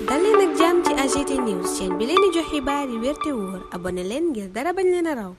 dal leen ak jàmm ci AGT News chaîne bi leen di jox xibaar yi wér te wóor abonné leen ngir dara bañ leen a raw.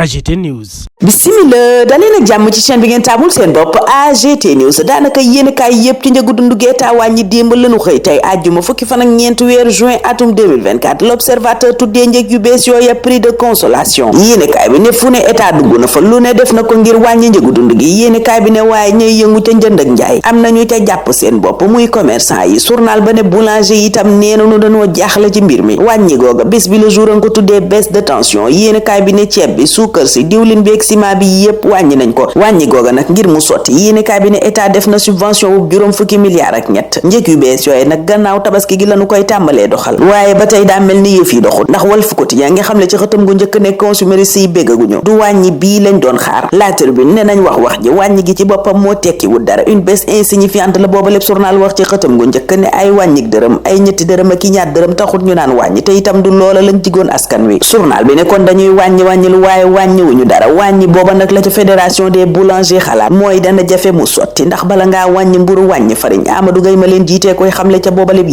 AGT News. Bismillah daleen ak jàmm ci chaîne bi ngeen taamul seen bopp AGT News daanaka yéenekaay yépp ci njëgu dundu gee taa wàññi démb lañu xëy tey àjjuma fukki fan ak ñeent weeru juin atum 2024 l'observateur tuddee njëg yu bees yooya prix de consolation yéenekaay bi ne fu ne état dugg na fa lu ne def na ko ngir wàññi njëgu dund gi yéenekaay bi ne waaye ñooy yëngu ca njënd ak njaay am nañu ca jàpp seen bopp muy commerçant yi journal ba ne boulanger yi itam nee nañu dañoo jaaxle ci mbir mi wàññi googa bés bi le jour nga ko tuddee baisse de tension yéenekaay bi ne ceeb bi suukar si diwlin bi ak ciment bi yépp wàññi nañ ko wàññi googa nag ngir mu sotti yéenekaay bi ne état def na subvention wu juróom fukki milliards ak ñett njëg yu bees yooyu nag gannaaw tabaski gi lañu koy tàmbalee doxal waaye ba tey daa mel ni yëf yi doxul ndax Walf Quotidien nga xam ne ci xëtam gu njëkk ne consumériste yi béggaguñu du wàññi bii lañ doon xaar La Tribune ne nañ wax ji wàññi gi ci boppam moo tekkiwul dara une baisse insignifiante la booba lépp journal wax ci xëtam gu njëkk ne ay wàññik dërëm ay ñetti dërëm ak i ñaar dërëm taxut ñu naan wàññi te itam du loola lañ digoon askan wi journal bi ne kon dañuy wàññi lu waaye wàññiwuñu dara wàññi booba nag la ca fédération des boulangers xalaat mooy dana jafe mu sotti ndax bala ngaa wàññi mburu wàññi fariñ Amadou Gueye ma leen jiitee koy xamle ca booba lépp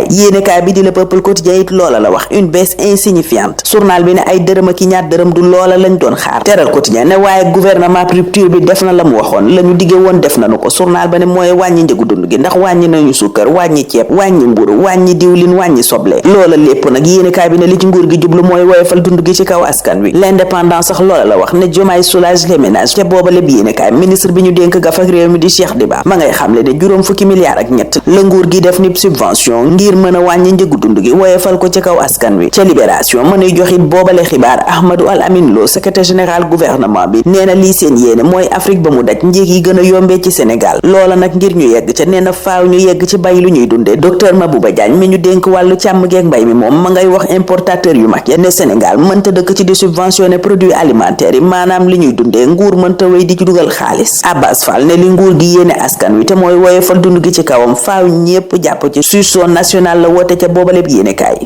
yéenekaay bi di Le Peuple Quotidien it loola la wax une baisse insignifiante journal bi ne ay dërëm ak i ñaar dërëm du loola lañ doon xaar Teral Quotidien ne waaye gouvernement rupture bi def na la mu waxoon la ñu digge woon def nañu ko journal ba ne mooy wàññi njëgu dund gi ndax wàññi nañu suukar wàññi ceeb wàññi mburu wàññi diwlin wàññi soble loola lépp nag yéenekaay bi ne li ci nguur gi jublu mooy woyofal dund gi ci kaw askan wi l'indépendant sax loola la wax ne Diomaye soulage les ménages te booba lépp yéenekaay ministre bi ñu dénk gaf ak réew mi di Cheikh Diba ma ngay xamle ne juróom fukki milliards ak ñett la nguur gi def ni subvention ngir mën a wàññi njëgu dund gi woyofal ko ci kaw askan wi ca Libération mën a joxit boobale xibaar Ahmadou Al Amin Lo secrétaire général gouvernement bi nee na lii seen yéene mooy Afrique ba mu daj njëg yi gën a yombee ci Sénégal loola nag ngir ñu yegg ca nee na faaw ñu yegg ci bay lu ñuy dundee docteur Mabouba Diagne mi ñu dénk wàllu càmm geek mbay mi moom ma ngay wax importateur yu mag ya ne Sénégal mënta dëkk ci di subventionné produits alimentaires yi maanaam li ñuy dundee nguur mënta wéy di ci dugal xaalis Abbas Fall ne li nguur gi yéene askan wi te mooy woyofal dund gi ci kawam faaw ñépp jàpp ci sursaut national la woote ca boobaleb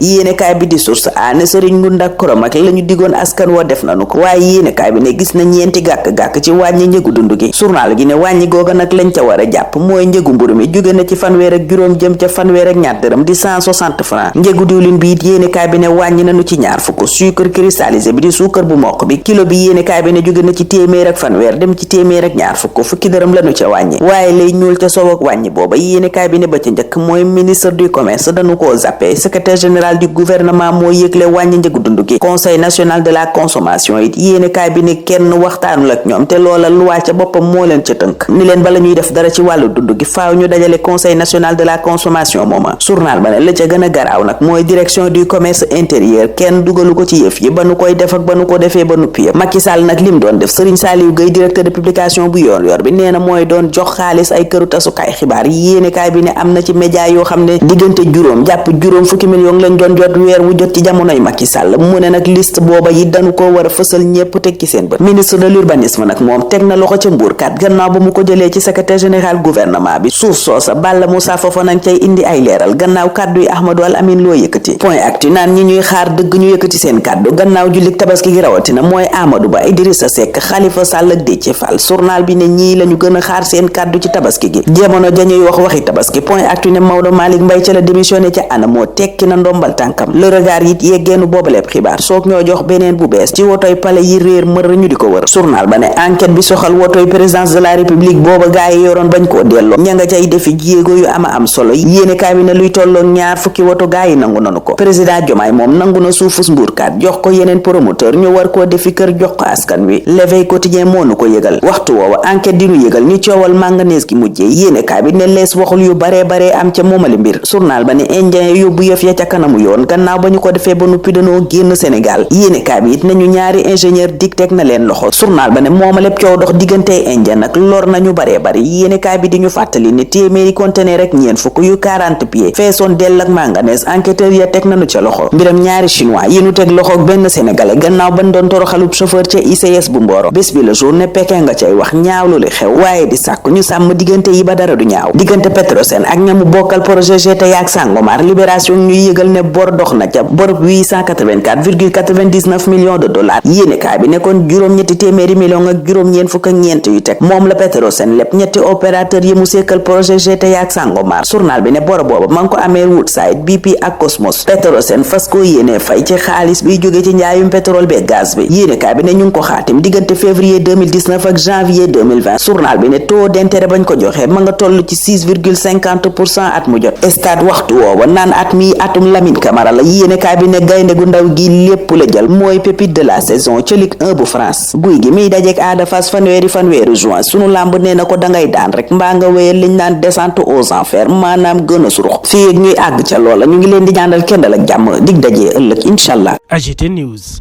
yéenekaay bi di source a ne Serigne Ngunda Korom ak la ñu digoon askan woo def nañu ko waaye yéenekaay bi ne gis na ñeenti gàkk-gàkk ci wàññi njëgu dund gi journal gi ne wàññi googa nag lañ ca war a jàpp mooy njëgu mburu mi jóge na ci fanweer ak juróom jëm ca fanweer ak ñaar dërëm di 160 francs njëgu diwlin bi it yéenekaay bi ne wàññi nañu ci ñaar fukk sucre cristallisé bi di suukar bu mokk bi kilo bi yéenekaay bi ne jóge na ci téeméer ak fanweer dem ci téeméer ak ñaar fukk fukki dërëm lañu ca wàññi waaye lay ñuul ca sow ak wàññi booba yéenekaay bi ne ba ca njëkk mooy ministre du commerce dañu koo zappé secrétaire général du gouvernement moo yëgle wàññi njëgu dund gi conseil national de la consommation it yéenekaay bi ne kenn waxtaanul ak ñoom te loola luwaa ca boppam moo leen ca tënk ni leen bala ñuy def dara ci wàllu dund gi faaw ñu dajale conseil national de la consommation mooma journal ba ne la ca gën a garaaw nag mooy direction du commerce intérieur kenn dugalu ko ci yëf yi ba nu koy def ak ba nu ko defee ba nuppi yëpp Macky Sall nag lim doon def Serigne Saliou Gueye directeur de publication bu yor bi nee na mooy doon jox xaalis ay këru tasukaay xibaar yéenekaay bi ne am na ci média yoo xam ne diggante juróom jàpp juróom fukki million lañ doon jot weer wu jot ci jamonoy Macky Sall mu ne nag liste booba yi dañu ko war a fësal ñépp teg ci seen bët ministre de l'urbanisme nag moom teg na loxo ca mbuurkat gannaaw ba mu ko jëlee ci secrétaire général gouvernement bi suuf soosa Balla Moussa Fofana nag cay indi ay leeral gannaaw kàddu yi Ahmadou Al Amin Lo yëkkati point actu naan ñi ñuy xaar dëgg ñu yëkkati seen kàddu gannaaw jullik tabaski gi rawatina mooy Amadou Ba Idrissa Seck Khalifa Sall ak Déthié Fall journal bi ne ñii lañu gën a xaar seen kàddu ci tabaski gi jamono jañuy wax waxi tabaski point actu ne Maodo Malick Mbaye ca la démissionné ca ana moo tekki na ndombal tànkam le regard it yeggeenu boobaleeb xibaar soog ñoo jox beneen bu bees ci wotoy pale yi réer mër ñu di ko wër journal ba ne enquête bi soxal wotoy présidence de la république booba gaa yi yoroon bañ koo delloo ña nga cay defi jéego yu ama am solo yéenekaay bi ne luy tolloo ñaar fukki woto gaa yi nangu nanu ko président Diomaye moom nangu na suufus mbuurkat jox ko yeneen promoteur ñu war koo defi kër jox ko askan wi l'éveil quotidien moo nu ko yëgal waxtu woowa enquête di nu yëgal ni coowal manganèse gi mujjee yéenekaay bi ne lees waxul yu baree am ca moomali mbir journal ba ne indien yóbbu yëf ya ca kanamu yoon gannaaw ba ñu ko defee ba nuppi danoo génn Sénégal yéenekaay bi it nañu ñaari ingénieur dig teg na leen loxo journal ba ne mooma lépp coow dox diggantey indien nag lor nañu baree bari yéenekaay bi di ñu fàttali ne téeméeri conteneur rek ñeen fukk yu 40 pieds feesoon dell ak manganèse enquêteur ya teg nañu ca loxo mbiram ñaari chinois yi nu teg loxo ak benn sénégalais gannaaw ban doon toroxal falub chauffeur ca ICS bu Mboro. bés bi la journée Pékin nga cay wax ñaawlu li xew waaye di sàkk ñu sàmm diggante yi ba dara du ñaaw. diggante Petrosen ak ñamu bokkal projet GTA ak Sangomar. Libération ñuy yëgal ne bor dox na ca borub 884,99 millions de dollars. yéenekaay bi nekkoon juróom-ñetti téeméeri millions ak juróom-ñeent fukk ak ñeent yu teg moom la Petrosen lépp ñetti opérateur yi mu sekkal projet GTA ak Sangomar. journal bi ne bor booba ma ngi ko amee Woodside, BP ak Cosmos. Petrosen fas ko yéene fay ci xaalis biy jóge ci njaayum pétrole be gaz bi. yéenekaay bi ne ñu ngi ko xaatim diggante février 2019 ak janvier 2020. journal bi ne taux d'intérêt bañ ko joxe ma nga toll ci 6,50% at mu jot. stade waxtu woowa naan at mi atum Lamine Camara la. yéenekaay bi ne gaynde gu ndaw gi lépp la jël mooy pépite de la saison ca Ligue 1 bu France. guy gi miy dajeek Ada Fass fanweeri juin sunu làmb nee na ko dangay daan rek mbaa nga wéyal liñ naan descente aux enfers maanaam gën a surux fii ak ñuy àgg ca loola ñu ngi leen di ñaanal kendal ak jàmm dig dajee ëllëg incha allah. AGT News.